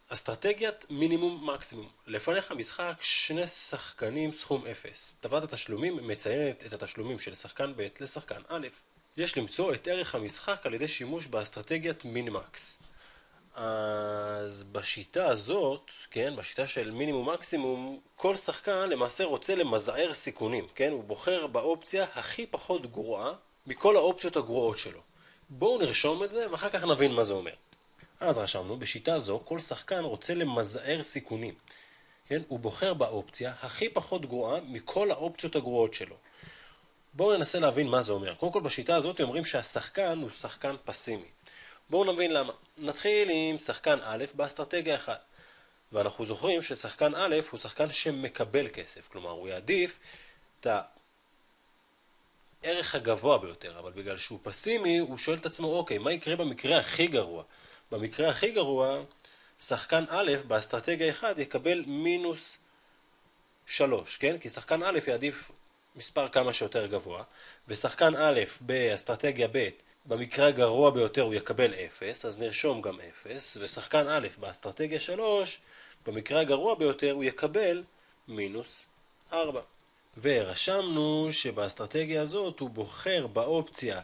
אסטרטגיית מינימום מקסימום. לפניך משחק שני שחקנים סכום 0. טבלת התשלומים מציינת את התשלומים של שחקן ב' לשחקן א'. יש למצוא את ערך המשחק על ידי שימוש באסטרטגיית מינימקס. אז בשיטה הזאת, כן, בשיטה של מינימום מקסימום, כל שחקן למעשה רוצה למזער סיכונים, כן? הוא בוחר באופציה הכי פחות גרועה מכל האופציות הגרועות שלו. בואו נרשום את זה ואחר כך נבין מה זה אומר. אז רשמנו, בשיטה זו כל שחקן רוצה למזער סיכונים. כן? הוא בוחר באופציה הכי פחות גרועה מכל האופציות הגרועות שלו. בואו ננסה להבין מה זה אומר. קודם כל בשיטה הזאת אומרים שהשחקן הוא שחקן פסימי. בואו נבין למה. נתחיל עם שחקן א' באסטרטגיה 1. ואנחנו זוכרים ששחקן א' הוא שחקן שמקבל כסף. כלומר, הוא יעדיף את הערך הגבוה ביותר. אבל בגלל שהוא פסימי, הוא שואל את עצמו, אוקיי, מה יקרה במקרה הכי גרוע? במקרה הכי גרוע, שחקן א' באסטרטגיה 1 יקבל מינוס 3, כן? כי שחקן א' יעדיף מספר כמה שיותר גבוה, ושחקן א' באסטרטגיה ב' במקרה הגרוע ביותר הוא יקבל 0, אז נרשום גם 0, ושחקן א' באסטרטגיה 3 במקרה הגרוע ביותר הוא יקבל מינוס 4. ורשמנו שבאסטרטגיה הזאת הוא בוחר באופציה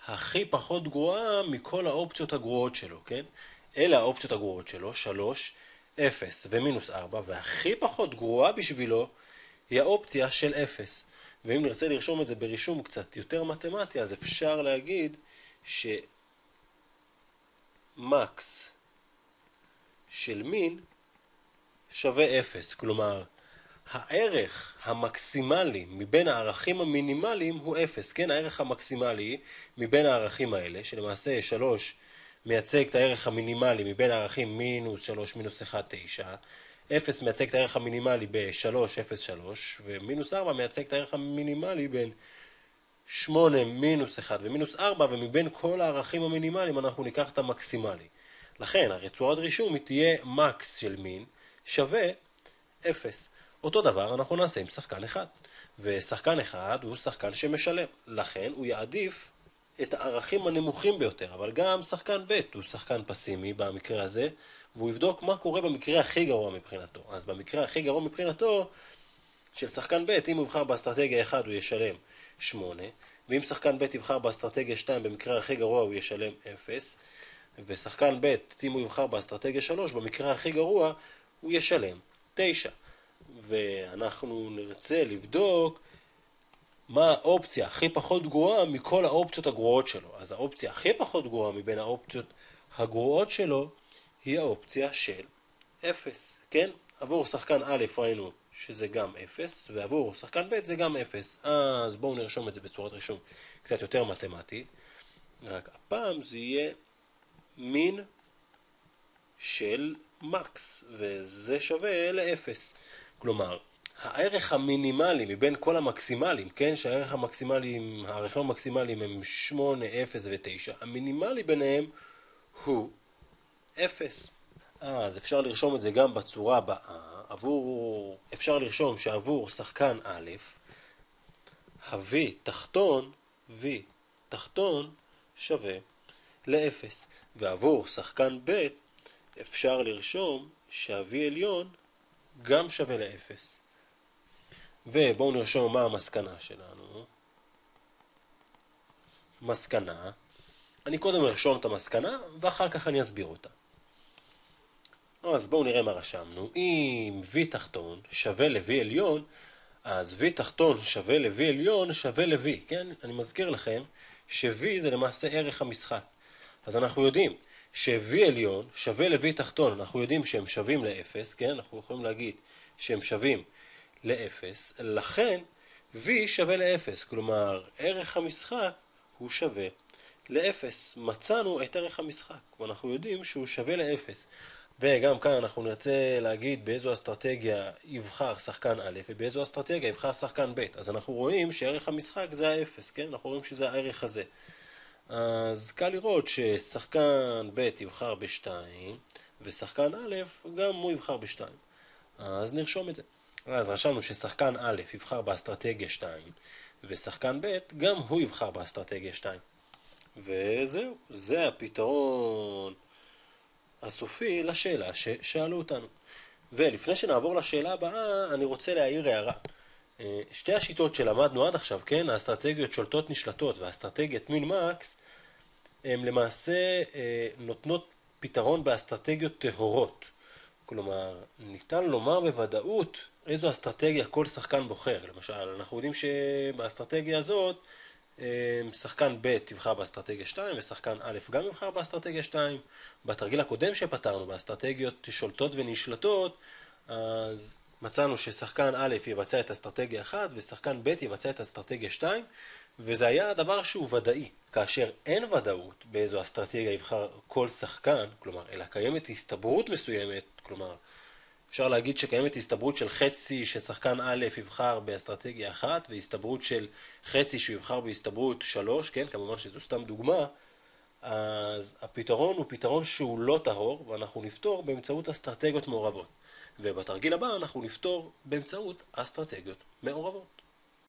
הכי פחות גרועה מכל האופציות הגרועות שלו, כן? אלה האופציות הגרועות שלו, 3, 0 ומינוס 4, והכי פחות גרועה בשבילו היא האופציה של 0. ואם נרצה לרשום את זה ברישום קצת יותר מתמטי, אז אפשר להגיד שמקס של מין שווה 0. כלומר, הערך המקסימלי מבין הערכים המינימליים הוא 0, כן? הערך המקסימלי מבין הערכים האלה, שלמעשה 3 מייצג את הערך המינימלי מבין הערכים מינוס 3, מינוס 1, 9, 0 מייצג את הערך המינימלי ב-3, 0, 3, ומינוס 4 מייצג את הערך המינימלי בין 8, מינוס 1 ומינוס 4, ומבין כל הערכים המינימליים אנחנו ניקח את המקסימלי. לכן, הרצועת רישום היא תהיה מקס של מין שווה 0. אותו דבר אנחנו נעשה עם שחקן אחד. ושחקן אחד הוא שחקן שמשלם. לכן הוא יעדיף את הערכים הנמוכים ביותר. אבל גם שחקן ב' הוא שחקן פסימי במקרה הזה, והוא יבדוק מה קורה במקרה הכי גרוע מבחינתו. אז במקרה הכי גרוע מבחינתו של שחקן ב', אם הוא יבחר באסטרטגיה 1 הוא ישלם 8, ואם שחקן ב' יבחר באסטרטגיה 2 במקרה הכי גרוע הוא ישלם 0, ושחקן ב', אם הוא יבחר באסטרטגיה 3 במקרה הכי גרוע הוא ישלם 9. ואנחנו נרצה לבדוק מה האופציה הכי פחות גרועה מכל האופציות הגרועות שלו. אז האופציה הכי פחות גרועה מבין האופציות הגרועות שלו היא האופציה של 0, כן? עבור שחקן א' ראינו שזה גם 0, ועבור שחקן ב' זה גם 0. אז בואו נרשום את זה בצורת רישום קצת יותר מתמטית. רק הפעם זה יהיה מין של מקס, וזה שווה ל-0. כלומר, הערך המינימלי מבין כל המקסימלים, כן, שהערך המקסימלי, הערכים המקסימליים הם 8, 0 ו-9, המינימלי ביניהם הוא 0. אז אפשר לרשום את זה גם בצורה הבאה. אפשר לרשום שעבור שחקן א', ה-V תחתון שווה ל-0. ועבור שחקן ב' אפשר לרשום שה-V עליון גם שווה ל-0. ובואו נרשום מה המסקנה שלנו. מסקנה, אני קודם ארשום את המסקנה ואחר כך אני אסביר אותה. אז בואו נראה מה רשמנו. אם V תחתון שווה ל-V עליון, אז V תחתון שווה ל-V עליון שווה ל-V, כן? אני מזכיר לכם ש-V זה למעשה ערך המשחק. אז אנחנו יודעים ש-V עליון שווה ל-V תחתון, אנחנו יודעים שהם שווים ל-0, כן? אנחנו יכולים להגיד שהם שווים ל-0, לכן V שווה ל-0, כלומר ערך המשחק הוא שווה ל-0. מצאנו את ערך המשחק, ואנחנו יודעים שהוא שווה ל-0. וגם כאן אנחנו נרצה להגיד באיזו אסטרטגיה יבחר שחקן א' ובאיזו אסטרטגיה יבחר שחקן ב'. אז אנחנו רואים שערך המשחק זה ה-0, כן? אנחנו רואים שזה הערך הזה. אז קל לראות ששחקן ב' יבחר ב-2 ושחקן א' גם הוא יבחר ב-2. אז נרשום את זה. אז רשמנו ששחקן א' יבחר באסטרטגיה 2 ושחקן ב' גם הוא יבחר באסטרטגיה 2. וזהו, זה הפתרון הסופי לשאלה ששאלו אותנו. ולפני שנעבור לשאלה הבאה, אני רוצה להעיר הערה. שתי השיטות שלמדנו עד עכשיו, כן, האסטרטגיות שולטות נשלטות והאסטרטגיית מין-מקס, הן למעשה נותנות פתרון באסטרטגיות טהורות. כלומר, ניתן לומר בוודאות איזו אסטרטגיה כל שחקן בוחר. למשל, אנחנו יודעים שבאסטרטגיה הזאת, שחקן ב' תבחר באסטרטגיה 2 ושחקן א' גם יבחר באסטרטגיה 2. בתרגיל הקודם שפתרנו, באסטרטגיות שולטות ונשלטות, אז מצאנו ששחקן א' יבצע את אסטרטגיה 1 ושחקן ב' יבצע את אסטרטגיה 2, וזה היה דבר שהוא ודאי. כאשר אין ודאות באיזו אסטרטגיה יבחר כל שחקן, כלומר, אלא קיימת הסתברות מסוימת, כלומר, אפשר להגיד שקיימת הסתברות של חצי ששחקן א' יבחר באסטרטגיה 1, והסתברות של חצי שהוא יבחר בהסתברות 3, כן, כמובן שזו סתם דוגמה, אז הפתרון הוא פתרון שהוא לא טהור, ואנחנו נפתור באמצעות אסטרטגיות מעורבות. ובתרגיל הבא אנחנו נפתור באמצעות אסטרטגיות מעורבות.